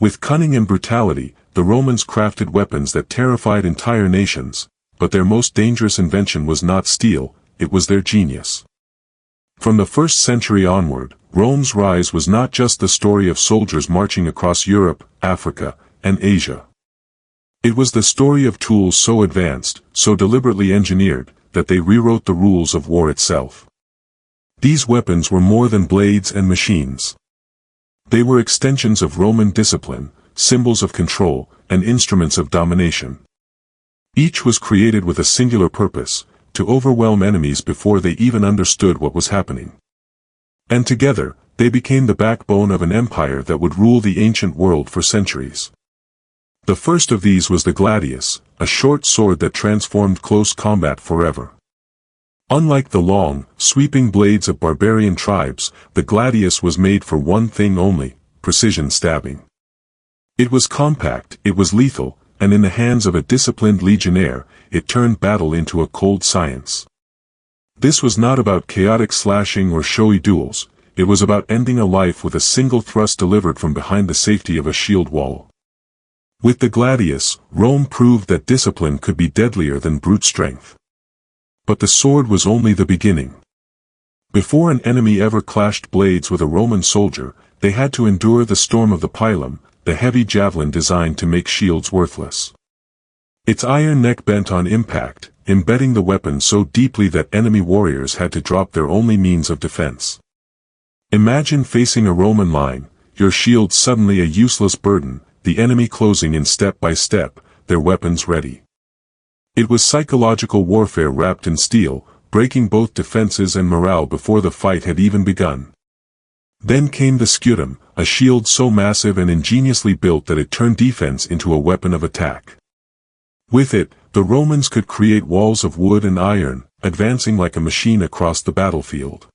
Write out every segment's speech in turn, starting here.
With cunning and brutality, the Romans crafted weapons that terrified entire nations, but their most dangerous invention was not steel, it was their genius. From the 1st century onward, Rome's rise was not just the story of soldiers marching across Europe, Africa, and Asia. It was the story of tools so advanced, so deliberately engineered, that they rewrote the rules of war itself. These weapons were more than blades and machines. They were extensions of Roman discipline, symbols of control, and instruments of domination. Each was created with a singular purpose, to overwhelm enemies before they even understood what was happening. And together, they became the backbone of an empire that would rule the ancient world for centuries. The first of these was the Gladius, a short sword that transformed close combat forever. Unlike the long, sweeping blades of barbarian tribes, the Gladius was made for one thing only: precision stabbing. It was compact, it was lethal, and in the hands of a disciplined legionnaire, it turned battle into a cold science. This was not about chaotic slashing or showy duels, it was about ending a life with a single thrust delivered from behind the safety of a shield wall. With the Gladius, Rome proved that discipline could be deadlier than brute strength. But the sword was only the beginning. Before an enemy ever clashed blades with a Roman soldier, they had to endure the storm of the Pylum, the heavy javelin designed to make shields worthless. Its iron neck bent on impact, embedding the weapon so deeply that enemy warriors had to drop their only means of defense. Imagine facing a Roman line, your shield suddenly a useless burden, the enemy closing in step by step, their weapons ready. It was psychological warfare wrapped in steel, breaking both defenses and morale before the fight had even begun. Then came the Skutum, a shield so massive and ingeniously built that it turned defense into a weapon of attack. With it, the Romans could create walls of wood and iron, advancing like a machine across the battlefield.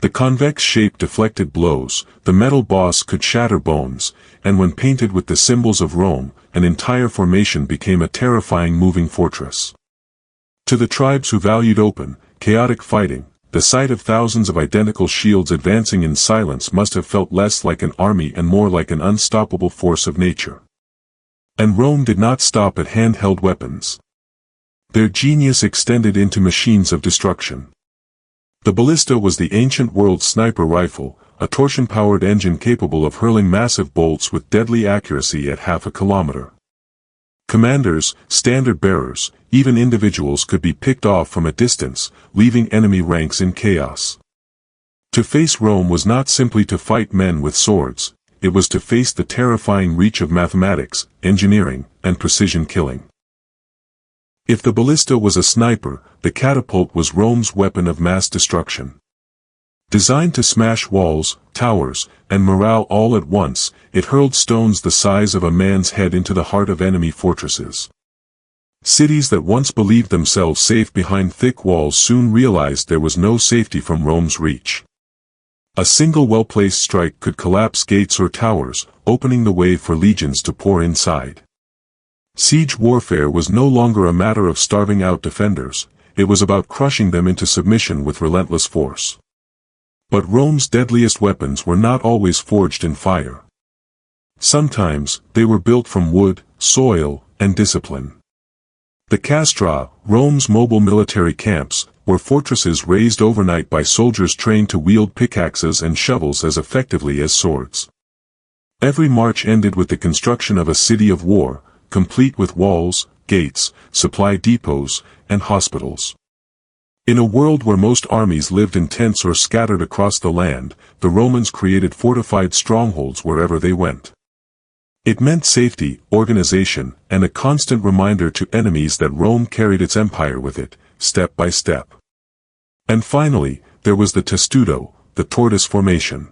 The convex shape deflected blows, the metal boss could shatter bones, and when painted with the symbols of Rome, an entire formation became a terrifying moving fortress. To the tribes who valued open, chaotic fighting, the sight of thousands of identical shields advancing in silence must have felt less like an army and more like an unstoppable force of nature. And Rome did not stop at handheld weapons. Their genius extended into machines of destruction. The ballista was the ancient world's sniper rifle, a torsion-powered engine capable of hurling massive bolts with deadly accuracy at half a kilometer. Commanders, standard-bearers, even individuals could be picked off from a distance, leaving enemy ranks in chaos. To face Rome was not simply to fight men with swords, it was to face the terrifying reach of mathematics, engineering, and precision killing. If the ballista was a sniper, the catapult was Rome's weapon of mass destruction. Designed to smash walls, towers, and morale all at once, it hurled stones the size of a man's head into the heart of enemy fortresses. Cities that once believed themselves safe behind thick walls soon realized there was no safety from Rome's reach. A single well-placed strike could collapse gates or towers, opening the way for legions to pour inside. Siege warfare was no longer a matter of starving out defenders, it was about crushing them into submission with relentless force. But Rome's deadliest weapons were not always forged in fire. Sometimes, they were built from wood, soil, and discipline. The Castra, Rome's mobile military camps, were fortresses raised overnight by soldiers trained to wield pickaxes and shovels as effectively as swords. Every march ended with the construction of a city of war, complete with walls, gates, supply depots, and hospitals. In a world where most armies lived in tents or scattered across the land, the Romans created fortified strongholds wherever they went. It meant safety, organization, and a constant reminder to enemies that Rome carried its empire with it, step by step. And finally, there was the Tudo, the tortoise formation.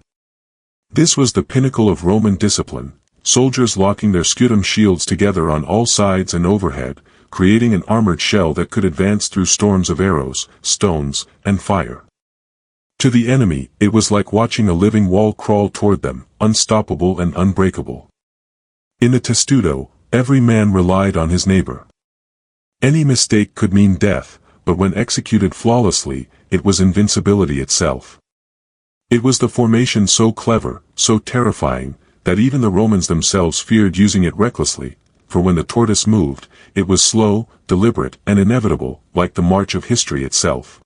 This was the pinnacle of Roman discipline, soldiers locking their Skutum shields together on all sides and overhead, creating an armored shell that could advance through storms of arrows, stones, and fire. To the enemy, it was like watching a living wall crawl toward them, unstoppable and unbreakable. In the Tudo, every man relied on his neighbor. Any mistake could mean death, but when executed flawlessly, it was invincibility itself. It was the formation so clever, so terrifying, that even the Romans themselves feared using it recklessly, for when the tortoise moved, it was slow, deliberate, and inevitable, like the march of history itself.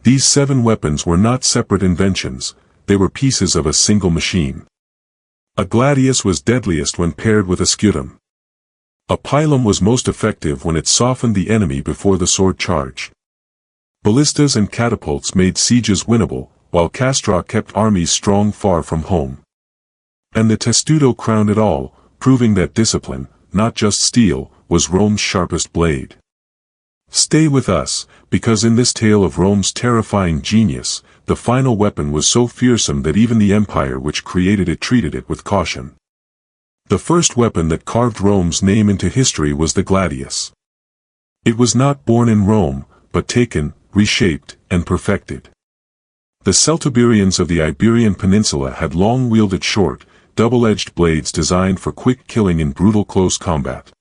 These 7 weapons were not separate inventions, they were pieces of a single machine. A Gladius was deadliest when paired with a Skutum. A Pylum was most effective when it softened the enemy before the sword charge. Ballistas and catapults made sieges winnable, while Castra kept armies strong far from home. And the Tudo crowned it all, proving that discipline, not just steel, was Rome's sharpest blade. Stay with us, because in this tale of Rome's terrifying genius, the final weapon was so fearsome that even the empire which created it treated it with caution. The first weapon that carved Rome's name into history was the Gladius. It was not born in Rome, but taken, reshaped, and perfected. The Celtiberians of the Iberian Peninsula had long wielded short, double-edged blades designed for quick killing in brutal close combat.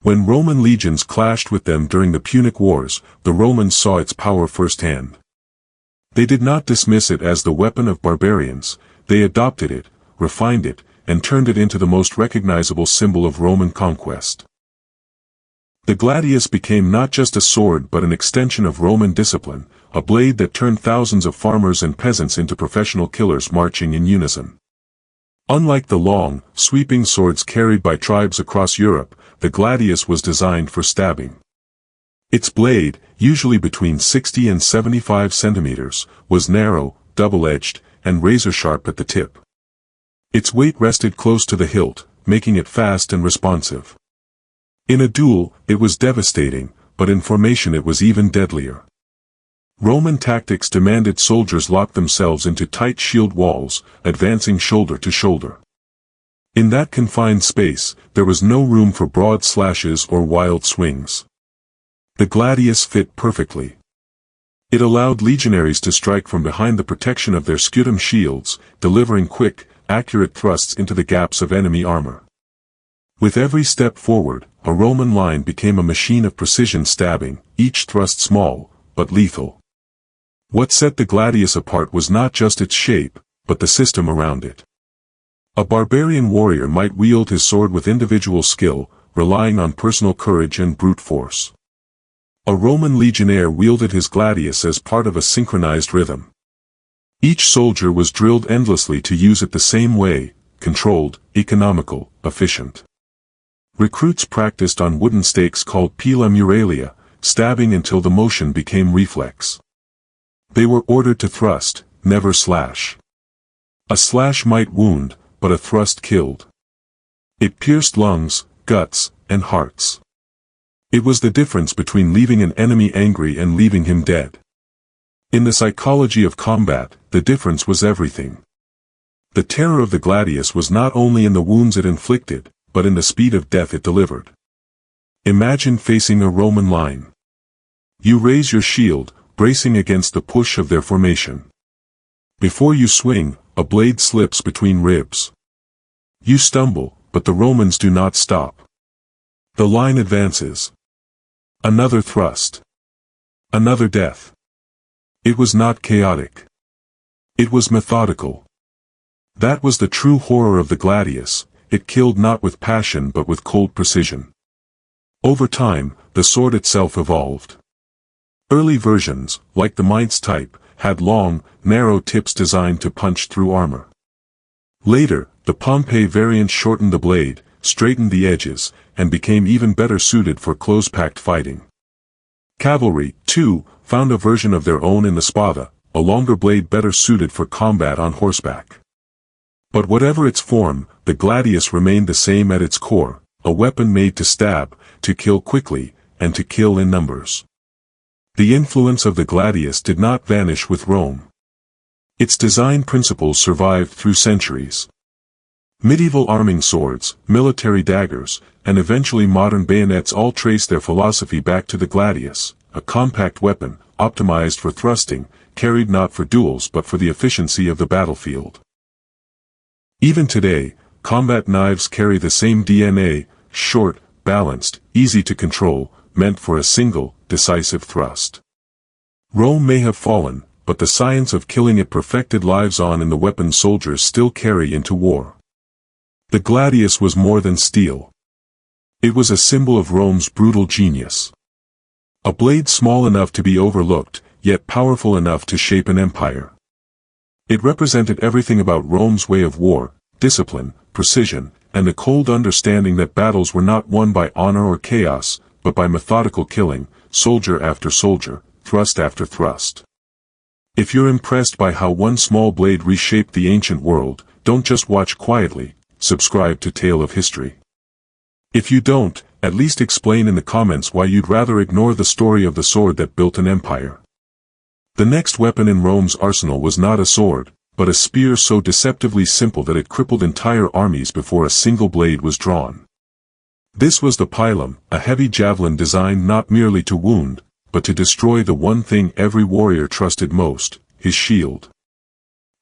When Roman legions clashed with them during the Punic Wars, the Romans saw its power firsthand. They did not dismiss it as the weapon of barbarians, they adopted it, refined it, and turned it into the most recognizable symbol of Roman conquest. The Gladius became not just a sword but an extension of Roman discipline, a blade that turned thousands of farmers and peasants into professional killers marching in unison. Unlike the long, sweeping swords carried by tribes across Europe, the Gladius was designed for stabbing. Its blade, usually between 60 and 75 centimeters, was narrow, double-edged, and razor-sharp at the tip. Its weight rested close to the hilt, making it fast and responsive. In a duel, it was devastating, but in formation it was even deadlier. Roman tactics demanded soldiers lock themselves into tight shield walls, advancing shoulder to shoulder. In that confined space, there was no room for broad slashes or wild swings. The Gladius fit perfectly. It allowed legionaries to strike from behind the protection of their Skutum shields, delivering quick, accurate thrusts into the gaps of enemy armor. With every step forward, a Roman line became a machine of precision stabbing, each thrust small, but lethal. What set the Gladius apart was not just its shape, but the system around it. A barbarian warrior might wield his sword with individual skill, relying on personal courage and brute force. A Roman legionnaire wielded his Gladius as part of a synchronized rhythm. Each soldier was drilled endlessly to use it the same way, controlled, economical, efficient. Recruits practiced on wooden stakes called pilum, stabbing until the motion became reflex. They were ordered to thrust, never slash. A slash might wound, but a thrust killed. It pierced lungs, guts, and hearts. It was the difference between leaving an enemy angry and leaving him dead. In the psychology of combat, the difference was everything. The terror of the Gladius was not only in the wounds it inflicted, but in the speed of death it delivered. Imagine facing a Roman line. You raise your shield, bracing against the push of their formation. Before you swing, a blade slips between ribs. You stumble, but the Romans do not stop. The line advances. Another thrust. Another death. It was not chaotic. It was methodical. That was the true horror of the Gladius, it killed not with passion but with cold precision. Over time, the sword itself evolved. Early versions, like the Mainz type, had long, narrow tips designed to punch through armor. Later, the Pompey variant shortened the blade, straightened the edges, and became even better suited for close-packed fighting. Cavalry, too, found a version of their own in the spada, a longer blade better suited for combat on horseback. But whatever its form, the Gladius remained the same at its core, a weapon made to stab, to kill quickly, and to kill in numbers. The influence of the Gladius did not vanish with Rome. Its design principles survived through centuries. Medieval arming swords, military daggers, and eventually modern bayonets all trace their philosophy back to the Gladius, a compact weapon, optimized for thrusting, carried not for duels but for the efficiency of the battlefield. Even today, combat knives carry the same DNA, short, balanced, easy to control, meant for a single, decisive thrust. Rome may have fallen, but the science of killing it perfected lives on in the weapons soldiers still carry into war. The Gladius was more than steel. It was a symbol of Rome's brutal genius. A blade small enough to be overlooked, yet powerful enough to shape an empire. It represented everything about Rome's way of war, discipline, precision, and the cold understanding that battles were not won by honor or chaos, but by methodical killing, soldier after soldier, thrust after thrust. If you're impressed by how one small blade reshaped the ancient world, don't just watch quietly, subscribe to Tale of History. If you don't, at least explain in the comments why you'd rather ignore the story of the sword that built an empire. The next weapon in Rome's arsenal was not a sword, but a spear so deceptively simple that it crippled entire armies before a single blade was drawn. This was the Pylum, a heavy javelin designed not merely to wound, but to destroy the one thing every warrior trusted most, his shield.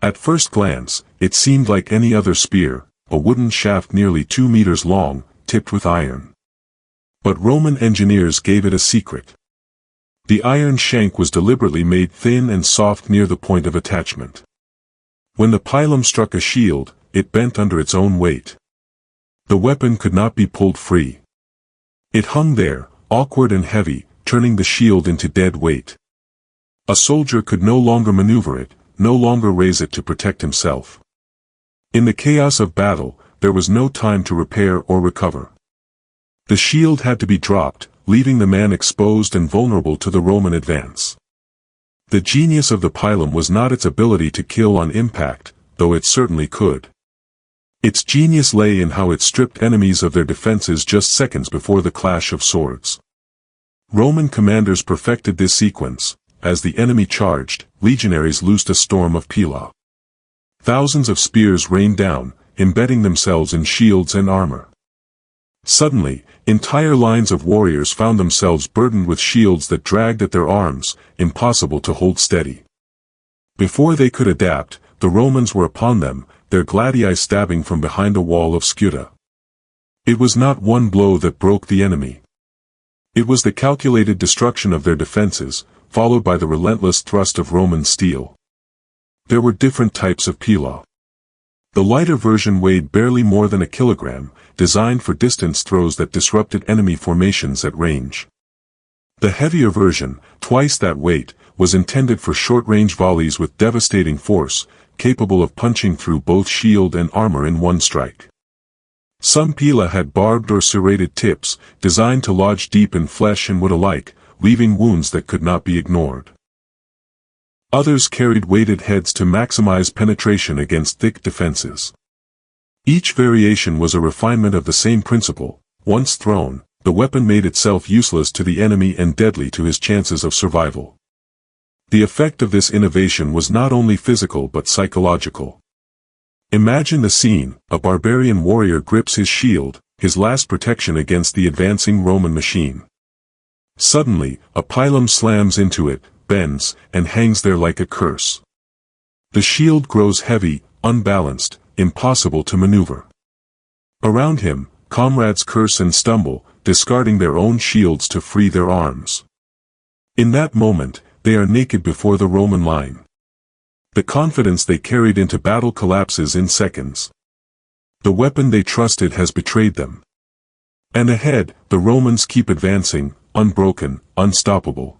At first glance, it seemed like any other spear, a wooden shaft nearly 2 meters long, tipped with iron. But Roman engineers gave it a secret. The iron shank was deliberately made thin and soft near the point of attachment. When the Pylum struck a shield, it bent under its own weight. The weapon could not be pulled free. It hung there, awkward and heavy, turning the shield into dead weight. A soldier could no longer maneuver it, no longer raise it to protect himself. In the chaos of battle, there was no time to repair or recover. The shield had to be dropped, leaving the man exposed and vulnerable to the Roman advance. The genius of the Pylum was not its ability to kill on impact, though it certainly could. Its genius lay in how it stripped enemies of their defenses just seconds before the clash of swords. Roman commanders perfected this sequence. As the enemy charged, legionaries loosed a storm of pilum. Thousands of spears rained down, embedding themselves in shields and armor. Suddenly, entire lines of warriors found themselves burdened with shields that dragged at their arms, impossible to hold steady. Before they could adapt, the Romans were upon them, their Gladius stabbing from behind a wall of Skutum. It was not one blow that broke the enemy. It was the calculated destruction of their defenses, followed by the relentless thrust of Roman steel. There were different types of pilum. The lighter version weighed barely more than a kilogram, designed for distance throws that disrupted enemy formations at range. The heavier version, twice that weight, was intended for short-range volleys with devastating force, capable of punching through both shield and armor in one strike. Some pila had barbed or serrated tips, designed to lodge deep in flesh and wood alike, leaving wounds that could not be ignored. Others carried weighted heads to maximize penetration against thick defenses. Each variation was a refinement of the same principle. Once thrown, the weapon made itself useless to the enemy and deadly to his chances of survival. The effect of this innovation was not only physical but psychological. Imagine the scene: a barbarian warrior grips his shield, his last protection against the advancing Roman machine. Suddenly, a pilum slams into it, bends, and hangs there like a curse. The shield grows heavy, unbalanced, impossible to maneuver. Around him, comrades curse and stumble, discarding their own shields to free their arms. In that moment, they are naked before the Roman line. The confidence they carried into battle collapses in seconds. The weapon they trusted has betrayed them. And ahead, the Romans keep advancing, unbroken, unstoppable.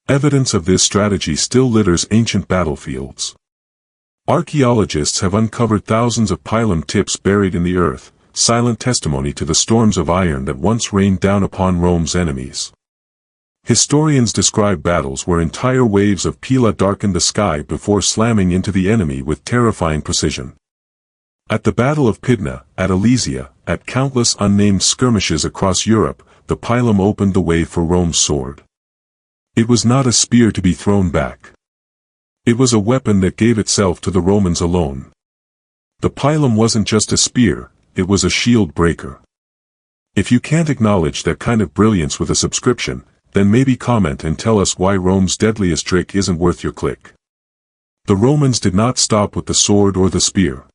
Evidence of this strategy still litters ancient battlefields. Archaeologists have uncovered thousands of pilum tips buried in the earth, silent testimony to the storms of iron that once rained down upon Rome's enemies. Historians describe battles where entire waves of pila darkened the sky before slamming into the enemy with terrifying precision. At the Battle of Pydna, at Alesia, at countless unnamed skirmishes across Europe, the pilum opened the way for Rome's sword. It was not a spear to be thrown back. It was a weapon that gave itself to the Romans alone. The pilum wasn't just a spear, it was a shield breaker. If you can't acknowledge that kind of brilliance with a subscription, then maybe comment and tell us why Rome's deadliest trick isn't worth your click. The Romans did not stop with the sword or the spear.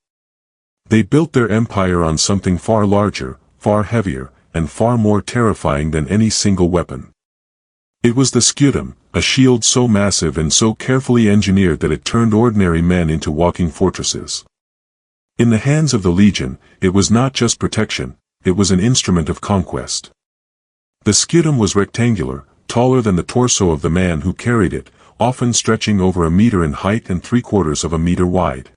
They built their empire on something far larger, far heavier, and far more terrifying than any single weapon. It was the Skutum, a shield so massive and so carefully engineered that it turned ordinary men into walking fortresses. In the hands of the legion, it was not just protection, it was an instrument of conquest. The Skutum was rectangular, taller than the torso of the man who carried it, often stretching over a meter in height and 3/4 of a meter wide.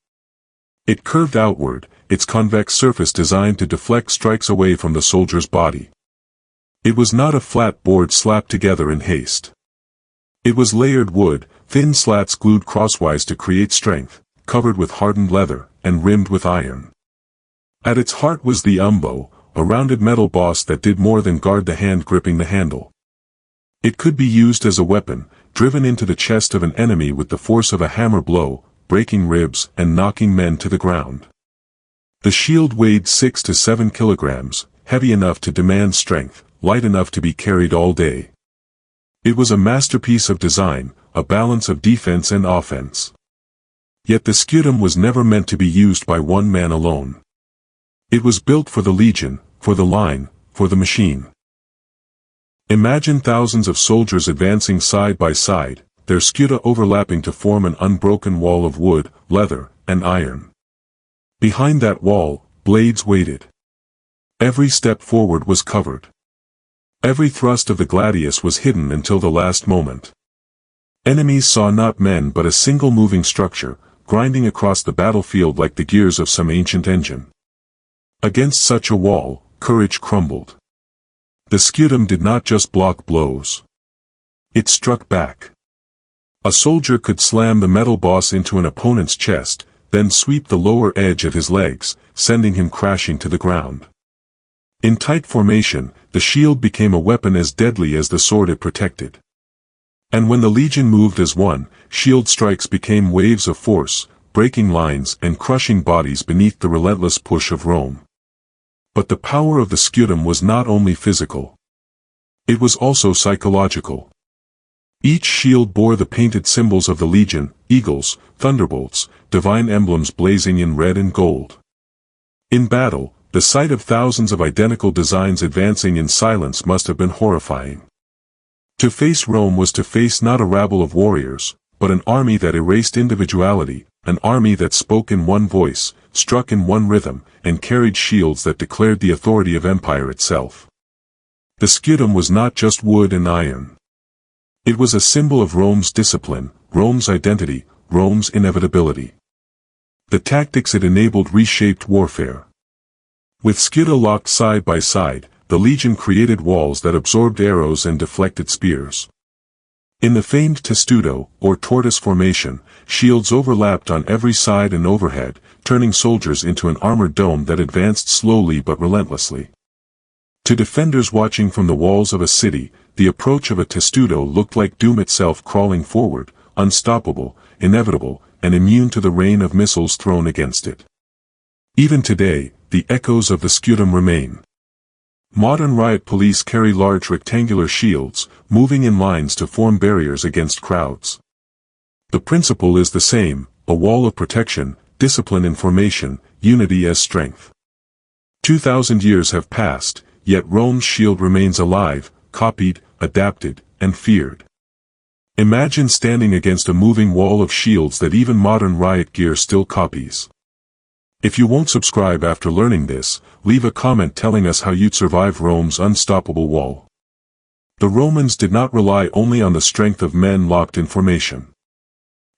It curved outward, its convex surface designed to deflect strikes away from the soldier's body. It was not a flat board slapped together in haste. It was layered wood, thin slats glued crosswise to create strength, covered with hardened leather, and rimmed with iron. At its heart was the umbo, a rounded metal boss that did more than guard the hand gripping the handle. It could be used as a weapon, driven into the chest of an enemy with the force of a hammer blow, breaking ribs and knocking men to the ground. The shield weighed 6 to 7 kilograms, heavy enough to demand strength, light enough to be carried all day. It was a masterpiece of design, a balance of defense and offense. Yet the Skutum was never meant to be used by one man alone. It was built for the legion, for the line, for the machine. Imagine thousands of soldiers advancing side by side, their scuta overlapping to form an unbroken wall of wood, leather, and iron. Behind that wall, blades waited. Every step forward was covered. Every thrust of the Gladius was hidden until the last moment. Enemies saw not men but a single moving structure, grinding across the battlefield like the gears of some ancient engine. Against such a wall, courage crumbled. The Skutum did not just block blows. It struck back. A soldier could slam the metal boss into an opponent's chest, then sweep the lower edge at his legs, sending him crashing to the ground. In tight formation, the shield became a weapon as deadly as the sword it protected. And when the legion moved as one, shield strikes became waves of force, breaking lines and crushing bodies beneath the relentless push of Rome. But the power of the Skutum was not only physical. It was also psychological. Each shield bore the painted symbols of the legion, eagles, thunderbolts, divine emblems blazing in red and gold. In battle, the sight of thousands of identical designs advancing in silence must have been horrifying. To face Rome was to face not a rabble of warriors, but an army that erased individuality, an army that spoke in one voice, struck in one rhythm, and carried shields that declared the authority of empire itself. The Skutum was not just wood and iron. It was a symbol of Rome's discipline, Rome's identity, Rome's inevitability. The tactics it enabled reshaped warfare. With scuta locked side by side, the legion created walls that absorbed arrows and deflected spears. In the famed testudo, or tortoise formation, shields overlapped on every side and overhead, turning soldiers into an armored dome that advanced slowly but relentlessly. To defenders watching from the walls of a city, the approach of a testudo looked like doom itself crawling forward, unstoppable, inevitable, and immune to the rain of missiles thrown against it. Even today, the echoes of the Skutum remain. Modern riot police carry large rectangular shields, moving in lines to form barriers against crowds. The principle is the same, a wall of protection, discipline in formation, unity as strength. 2,000 years have passed, yet Rome's shield remains alive, copied, adapted, and feared. Imagine standing against a moving wall of shields that even modern riot gear still copies. If you won't subscribe after learning this, leave a comment telling us how you'd survive Rome's unstoppable wall. The Romans did not rely only on the strength of men locked in formation.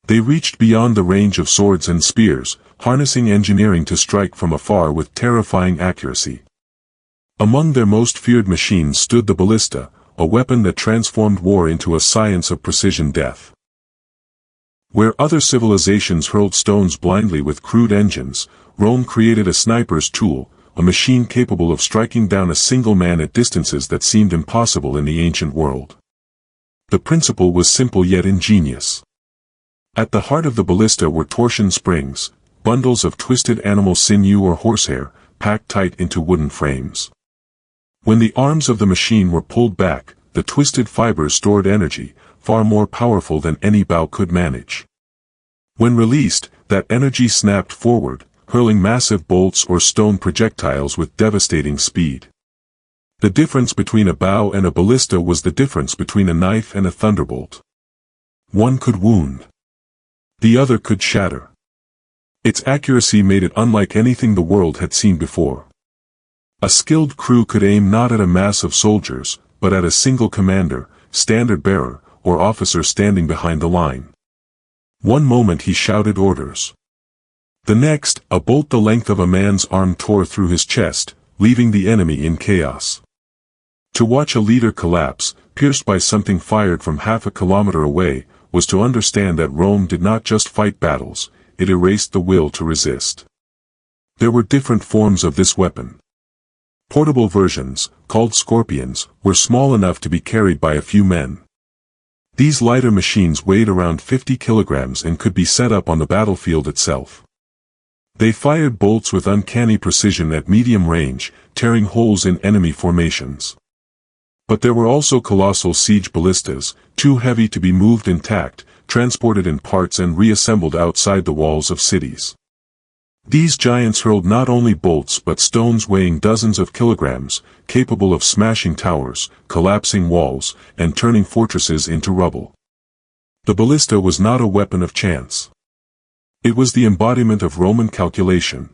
They reached beyond the range of swords and spears, harnessing engineering to strike from afar with terrifying accuracy. Among their most feared machines stood the ballista, a weapon that transformed war into a science of precision death. Where other civilizations hurled stones blindly with crude engines, Rome created a sniper's tool, a machine capable of striking down a single man at distances that seemed impossible in the ancient world. The principle was simple yet ingenious. At the heart of the ballista were torsion springs, bundles of twisted animal sinew or horsehair, packed tight into wooden frames. When the arms of the machine were pulled back, the twisted fibers stored energy, far more powerful than any bow could manage. When released, that energy snapped forward, hurling massive bolts or stone projectiles with devastating speed. The difference between a bow and a ballista was the difference between a knife and a thunderbolt. One could wound. The other could shatter. Its accuracy made it unlike anything the world had seen before. A skilled crew could aim not at a mass of soldiers, but at a single commander, standard-bearer, or officer standing behind the line. One moment he shouted orders. The next, a bolt the length of a man's arm tore through his chest, leaving the enemy in chaos. To watch a leader collapse, pierced by something fired from half a kilometer away, was to understand that Rome did not just fight battles, it erased the will to resist. There were different forms of this weapon. Portable versions, called scorpions, were small enough to be carried by a few men. These lighter machines weighed around 50 kilograms and could be set up on the battlefield itself. They fired bolts with uncanny precision at medium range, tearing holes in enemy formations. But there were also colossal siege ballistas, too heavy to be moved intact, transported in parts and reassembled outside the walls of cities. These giants hurled not only bolts but stones weighing dozens of kilograms, capable of smashing towers, collapsing walls, and turning fortresses into rubble. The ballista was not a weapon of chance. It was the embodiment of Roman calculation.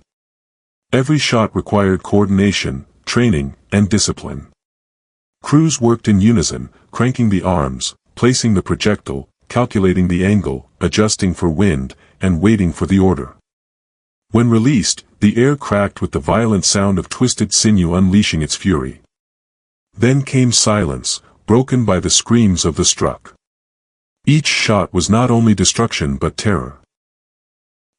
Every shot required coordination, training, and discipline. Crews worked in unison, cranking the arms, placing the projectile, calculating the angle, adjusting for wind, and waiting for the order. When released, the air cracked with the violent sound of twisted sinew unleashing its fury. Then came silence, broken by the screams of the struck. Each shot was not only destruction but terror.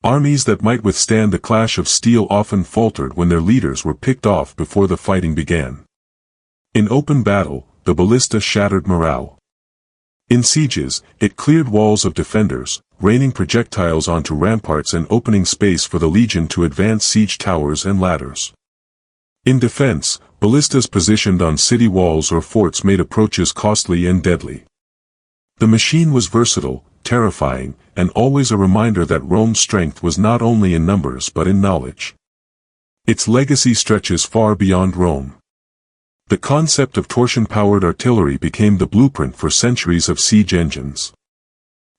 Armies that might withstand the clash of steel often faltered when their leaders were picked off before the fighting began. In open battle, the ballista shattered morale. In sieges, it cleared walls of defenders, raining projectiles onto ramparts and opening space for the legion to advance siege towers and ladders. In defense, ballistas positioned on city walls or forts made approaches costly and deadly. The machine was versatile, terrifying, and always a reminder that Rome's strength was not only in numbers but in knowledge. Its legacy stretches far beyond Rome. The concept of torsion-powered artillery became the blueprint for centuries of siege engines.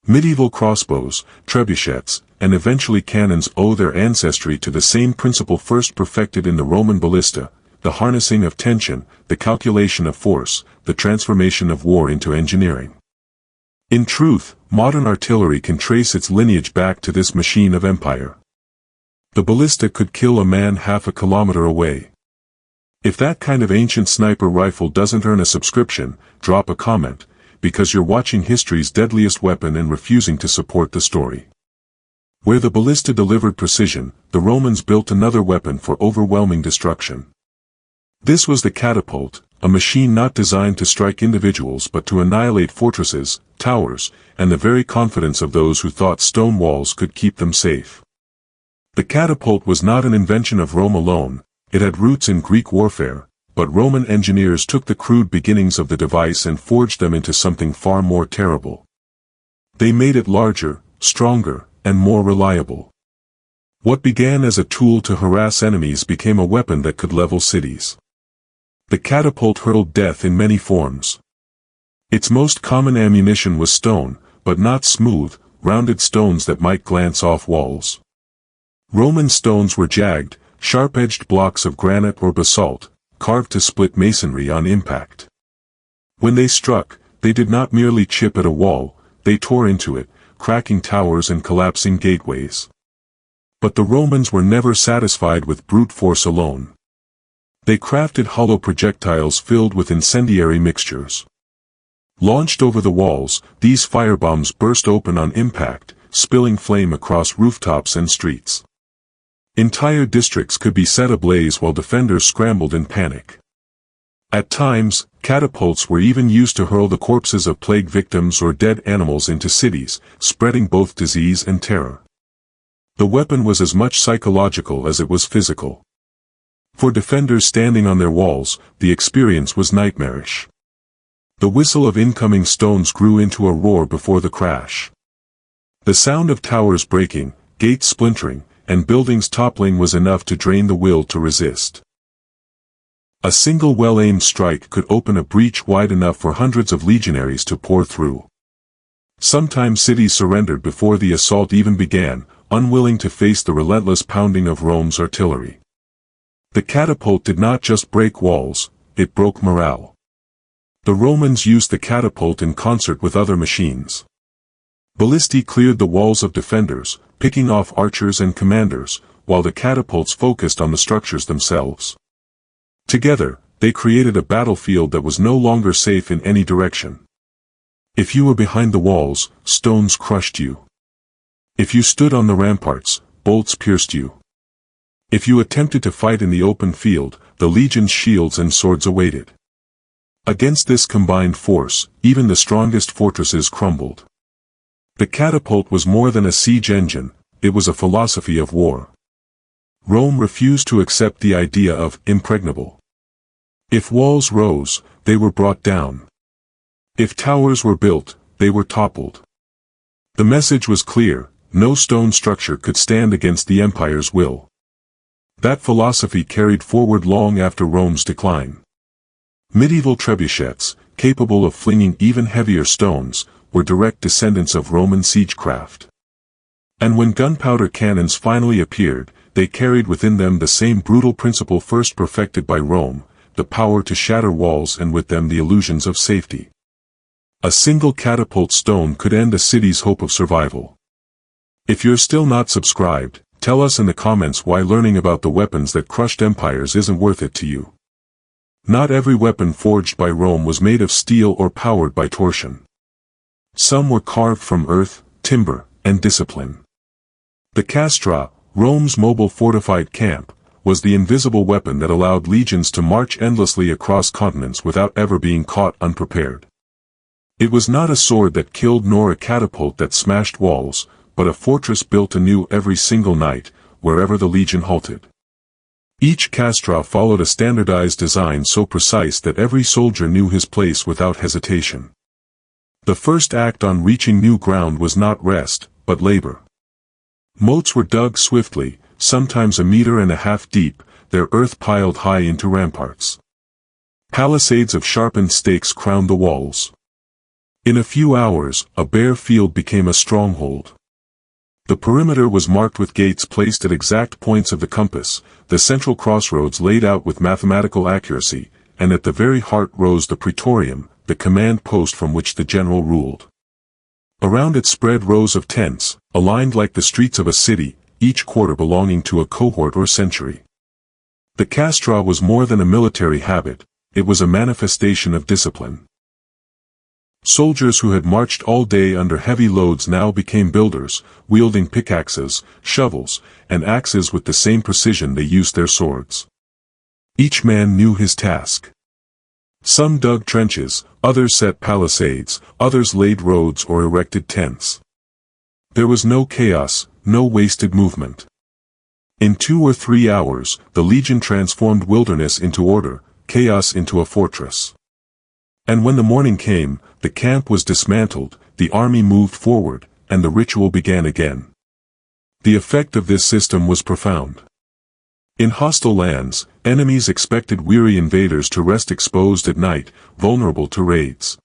Medieval crossbows, trebuchets, and eventually cannons owe their ancestry to the same principle first perfected in the Roman ballista, the harnessing of tension, the calculation of force, the transformation of war into engineering. In truth, modern artillery can trace its lineage back to this machine of empire. The ballista could kill a man half a kilometer away. If that kind of ancient sniper rifle doesn't earn a subscription, drop a comment, because you're watching history's deadliest weapon and refusing to support the story. Where the ballista delivered precision, the Romans built another weapon for overwhelming destruction. This was the catapult, a machine not designed to strike individuals but to annihilate fortresses, towers, and the very confidence of those who thought stone walls could keep them safe. The catapult was not an invention of Rome alone. It had roots in Greek warfare, but Roman engineers took the crude beginnings of the device and forged them into something far more terrible. They made it larger, stronger, and more reliable. What began as a tool to harass enemies became a weapon that could level cities. The catapult hurled death in many forms. Its most common ammunition was stone, but not smooth, rounded stones that might glance off walls. Roman stones were jagged, sharp-edged blocks of granite or basalt, carved to split masonry on impact. When they struck, they did not merely chip at a wall, they tore into it, cracking towers and collapsing gateways. But the Romans were never satisfied with brute force alone. They crafted hollow projectiles filled with incendiary mixtures. Launched over the walls, these firebombs burst open on impact, spilling flame across rooftops and streets. Entire districts could be set ablaze while defenders scrambled in panic. At times, catapults were even used to hurl the corpses of plague victims or dead animals into cities, spreading both disease and terror. The weapon was as much psychological as it was physical. For defenders standing on their walls, the experience was nightmarish. The whistle of incoming stones grew into a roar before the crash. The sound of towers breaking, gates splintering, and buildings toppling was enough to drain the will to resist. A single well-aimed strike could open a breach wide enough for hundreds of legionaries to pour through. Sometimes cities surrendered before the assault even began, unwilling to face the relentless pounding of Rome's artillery. The catapult did not just break walls, it broke morale. The Romans used the catapult in concert with other machines. Ballistae cleared the walls of defenders, picking off archers and commanders, while the catapults focused on the structures themselves. Together, they created a battlefield that was no longer safe in any direction. If you were behind the walls, stones crushed you. If you stood on the ramparts, bolts pierced you. If you attempted to fight in the open field, the legion's shields and swords awaited. Against this combined force, even the strongest fortresses crumbled. The catapult was more than a siege engine, it was a philosophy of war. Rome refused to accept the idea of impregnable. If walls rose, they were brought down. If towers were built, they were toppled. The message was clear, no stone structure could stand against the empire's will. That philosophy carried forward long after Rome's decline. Medieval trebuchets, capable of flinging even heavier stones, were direct descendants of Roman siegecraft. And when gunpowder cannons finally appeared, they carried within them the same brutal principle first perfected by Rome, the power to shatter walls and with them the illusions of safety. A single catapult stone could end a city's hope of survival. If you're still not subscribed, tell us in the comments why learning about the weapons that crushed empires isn't worth it to you. Not every weapon forged by Rome was made of steel or powered by torsion. Some were carved from earth, timber, and discipline. The Castra, Rome's mobile fortified camp, was the invisible weapon that allowed legions to march endlessly across continents without ever being caught unprepared. It was not a sword that killed nor a catapult that smashed walls, but a fortress built anew every single night, wherever the legion halted. Each castra followed a standardized design so precise that every soldier knew his place without hesitation. The first act on reaching new ground was not rest, but labor. Moats were dug swiftly, sometimes 1.5 meters deep, their earth piled high into ramparts. Palisades of sharpened stakes crowned the walls. In a few hours, a bare field became a stronghold. The perimeter was marked with gates placed at exact points of the compass, the central crossroads laid out with mathematical accuracy, and at the very heart rose the praetorium, the command post from which the general ruled. Around it spread rows of tents, aligned like the streets of a city, each quarter belonging to a cohort or century. The castra was more than a military habit, it was a manifestation of discipline. Soldiers who had marched all day under heavy loads now became builders, wielding pickaxes, shovels, and axes with the same precision they used their swords. Each man knew his task. Some dug trenches, others set palisades, others laid roads or erected tents. There was no chaos, no wasted movement. In 2 or 3 hours, the legion transformed wilderness into order, chaos into a fortress. And when the morning came, the camp was dismantled, the army moved forward, and the ritual began again. The effect of this system was profound. In hostile lands, enemies expected weary invaders to rest exposed at night, vulnerable to raids.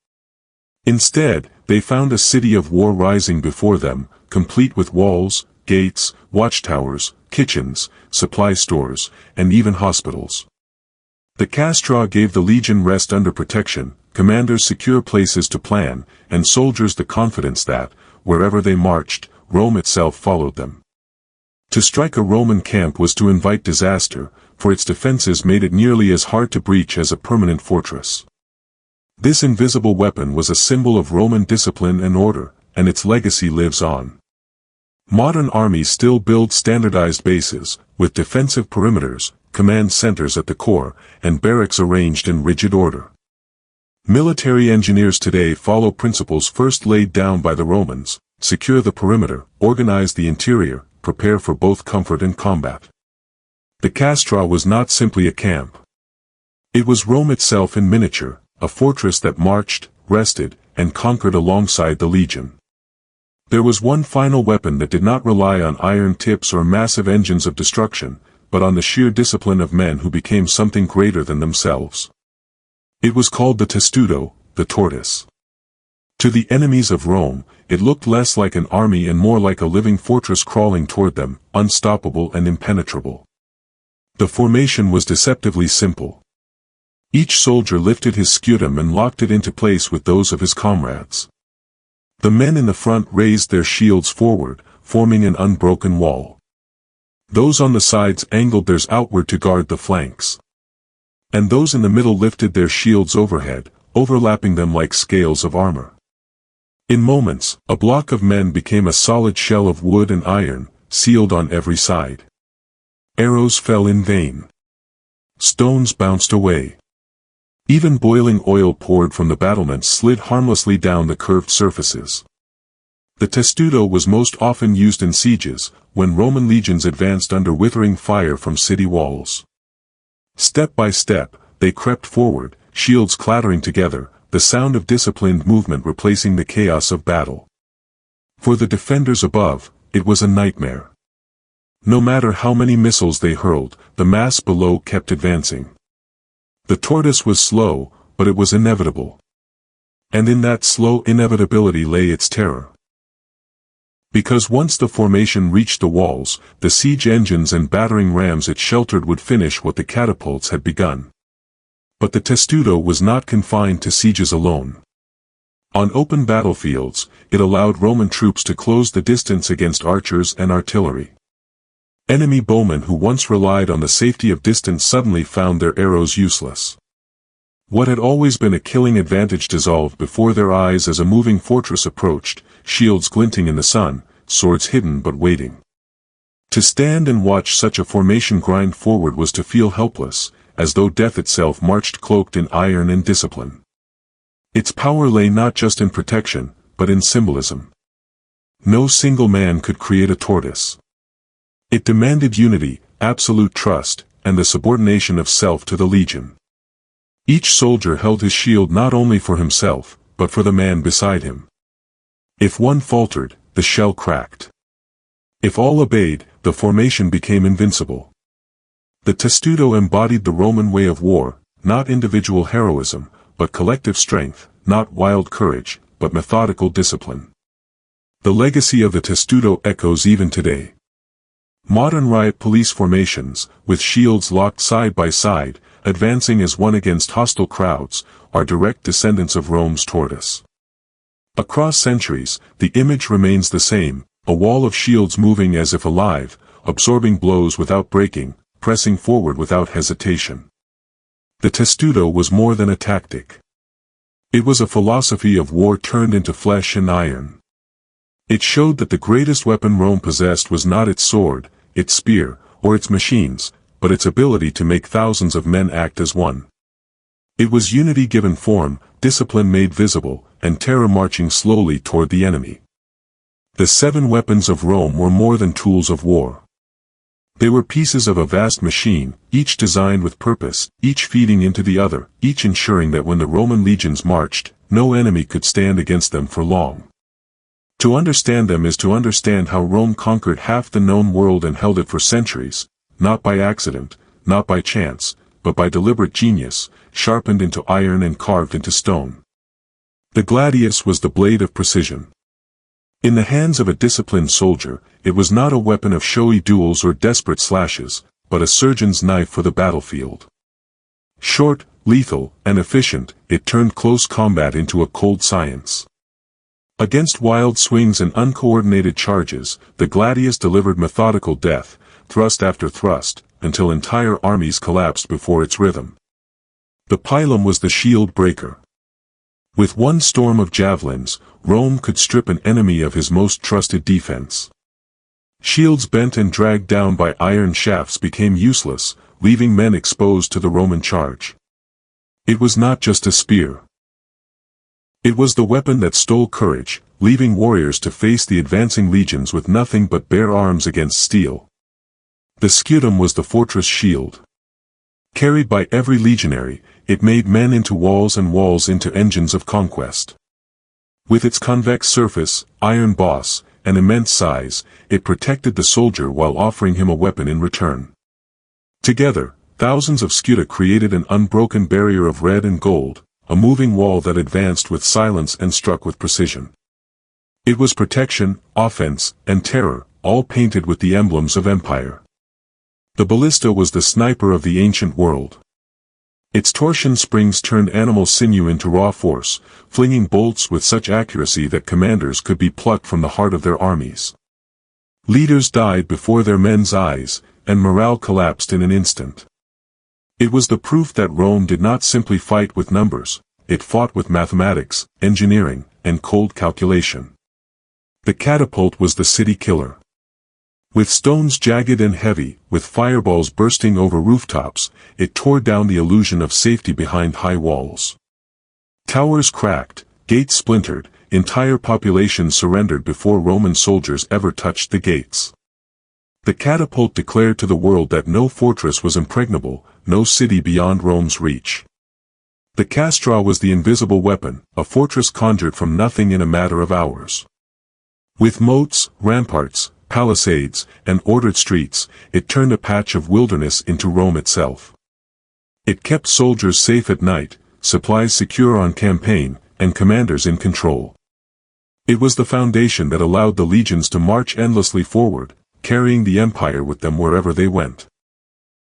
Instead, they found a city of war rising before them, complete with walls, gates, watchtowers, kitchens, supply stores, and even hospitals. The castra gave the legion rest under protection, commanders secure places to plan, and soldiers the confidence that, wherever they marched, Rome itself followed them. To strike a Roman camp was to invite disaster, for its defenses made it nearly as hard to breach as a permanent fortress. This invisible weapon was a symbol of Roman discipline and order, and its legacy lives on. Modern armies still build standardized bases, with defensive perimeters, command centers at the core, and barracks arranged in rigid order. Military engineers today follow principles first laid down by the Romans: secure the perimeter, organize the interior, prepare for both comfort and combat. The castra was not simply a camp. It was Rome itself in miniature, a fortress that marched, rested, and conquered alongside the legion. There was one final weapon that did not rely on iron tips or massive engines of destruction, but on the sheer discipline of men who became something greater than themselves. It was called the Tudo, the tortoise. To the enemies of Rome, it looked less like an army and more like a living fortress crawling toward them, unstoppable and impenetrable. The formation was deceptively simple. Each soldier lifted his scutum and locked it into place with those of his comrades. The men in the front raised their shields forward, forming an unbroken wall. Those on the sides angled theirs outward to guard the flanks. And those in the middle lifted their shields overhead, overlapping them like scales of armor. In moments, a block of men became a solid shell of wood and iron, sealed on every side. Arrows fell in vain. Stones bounced away. Even boiling oil poured from the battlements slid harmlessly down the curved surfaces. The testudo was most often used in sieges, when Roman legions advanced under withering fire from city walls. Step by step, they crept forward, shields clattering together, the sound of disciplined movement replacing the chaos of battle. For the defenders above, it was a nightmare. No matter how many missiles they hurled, the mass below kept advancing. The tortoise was slow, but it was inevitable. And in that slow inevitability lay its terror. Because once the formation reached the walls, the siege engines and battering rams it sheltered would finish what the catapults had begun. But the testudo was not confined to sieges alone. On open battlefields, it allowed Roman troops to close the distance against archers and artillery. Enemy bowmen who once relied on the safety of distance suddenly found their arrows useless. What had always been a killing advantage dissolved before their eyes as a moving fortress approached, shields glinting in the sun, swords hidden but waiting. To stand and watch such a formation grind forward was to feel helpless, as though death itself marched cloaked in iron and discipline. Its power lay not just in protection, but in symbolism. No single man could create a tortoise. It demanded unity, absolute trust, and the subordination of self to the legion. Each soldier held his shield not only for himself, but for the man beside him. If one faltered, the shell cracked. If all obeyed, the formation became invincible. The testudo embodied the Roman way of war, not individual heroism, but collective strength, not wild courage, but methodical discipline. The legacy of the testudo echoes even today. Modern riot police formations, with shields locked side by side, advancing as one against hostile crowds, are direct descendants of Rome's tortoise. Across centuries, the image remains the same, a wall of shields moving as if alive, absorbing blows without breaking, pressing forward without hesitation. The testudo was more than a tactic. It was a philosophy of war turned into flesh and iron. It showed that the greatest weapon Rome possessed was not its sword, its spear, or its machines, but its ability to make thousands of men act as one. It was unity given form, discipline made visible, and terror marching slowly toward the enemy. The 7 weapons of Rome were more than tools of war. They were pieces of a vast machine, each designed with purpose, each feeding into the other, each ensuring that when the Roman legions marched, no enemy could stand against them for long. To understand them is to understand how Rome conquered half the known world and held it for centuries, not by accident, not by chance, but by deliberate genius, sharpened into iron and carved into stone. The Gladius was the blade of precision. In the hands of a disciplined soldier, it was not a weapon of showy duels or desperate slashes, but a surgeon's knife for the battlefield. Short, lethal, and efficient, it turned close combat into a cold science. Against wild swings and uncoordinated charges, the Gladius delivered methodical death, thrust after thrust, until entire armies collapsed before its rhythm. The Pylum was the shield breaker. With one storm of javelins, Rome could strip an enemy of his most trusted defense. Shields bent and dragged down by iron shafts became useless, leaving men exposed to the Roman charge. It was not just a spear. It was the weapon that stole courage, leaving warriors to face the advancing legions with nothing but bare arms against steel. The Skutum was the fortress shield. Carried by every legionary, it made men into walls and walls into engines of conquest. With its convex surface, iron boss, and immense size, it protected the soldier while offering him a weapon in return. Together, thousands of Skuta created an unbroken barrier of red and gold, a moving wall that advanced with silence and struck with precision. It was protection, offense, and terror, all painted with the emblems of empire. The ballista was the sniper of the ancient world. Its torsion springs turned animal sinew into raw force, flinging bolts with such accuracy that commanders could be plucked from the heart of their armies. Leaders died before their men's eyes, and morale collapsed in an instant. It was the proof that Rome did not simply fight with numbers, it fought with mathematics, engineering, and cold calculation. The catapult was the city killer. With stones jagged and heavy, with fireballs bursting over rooftops, it tore down the illusion of safety behind high walls. Towers cracked, gates splintered, entire populations surrendered before Roman soldiers ever touched the gates. The catapult declared to the world that no fortress was impregnable, no city beyond Rome's reach. The Castra was the invisible weapon, a fortress conjured from nothing in a matter of hours. With moats, ramparts, palisades, and ordered streets, it turned a patch of wilderness into Rome itself. It kept soldiers safe at night, supplies secure on campaign, and commanders in control. It was the foundation that allowed the legions to march endlessly forward, carrying the empire with them wherever they went.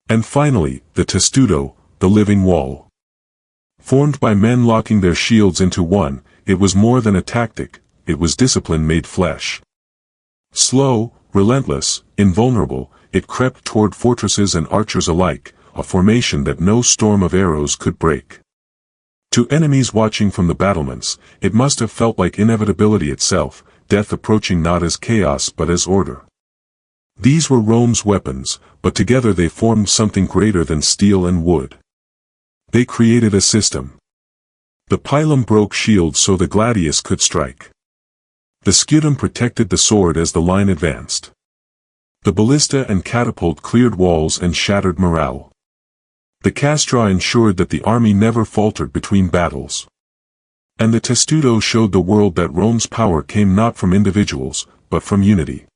And finally, the Tudo, the living wall. Formed by men locking their shields into one, it was more than a tactic, it was discipline made flesh. Slow, relentless, invulnerable, it crept toward fortresses and archers alike, a formation that no storm of arrows could break. To enemies watching from the battlements, it must have felt like inevitability itself, death approaching not as chaos but as order. These were Rome's weapons, but together they formed something greater than steel and wood. They created a system. The Pylum broke shields so the Gladius could strike. The Skutum protected the sword as the line advanced. The ballista and catapult cleared walls and shattered morale. The Castra ensured that the army never faltered between battles. And the Tudo showed the world that Rome's power came not from individuals, but from unity.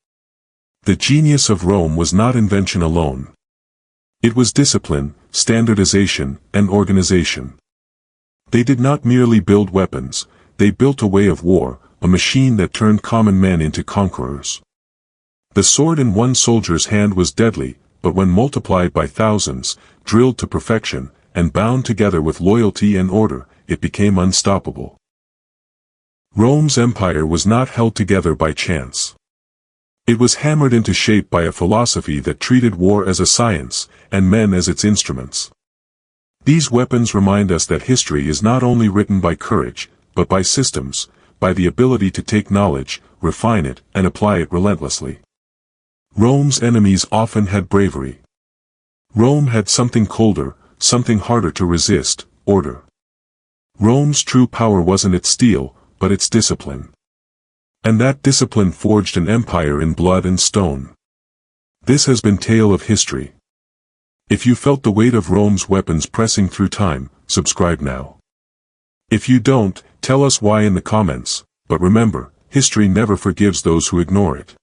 The genius of Rome was not invention alone. It was discipline, standardization, and organization. They did not merely build weapons, they built a way of war, a machine that turned common men into conquerors. The sword in one soldier's hand was deadly, but when multiplied by thousands, drilled to perfection, and bound together with loyalty and order, it became unstoppable. Rome's empire was not held together by chance. It was hammered into shape by a philosophy that treated war as a science, and men as its instruments. These weapons remind us that history is not only written by courage, but by systems, by the ability to take knowledge, refine it, and apply it relentlessly. Rome's enemies often had bravery. Rome had something colder, something harder to resist, order. Rome's true power wasn't its steel, but its discipline. And that discipline forged an empire in blood and stone. This has been Tale of History. If you felt the weight of Rome's weapons pressing through time, subscribe now. If you don't, tell us why in the comments, but remember, history never forgives those who ignore it.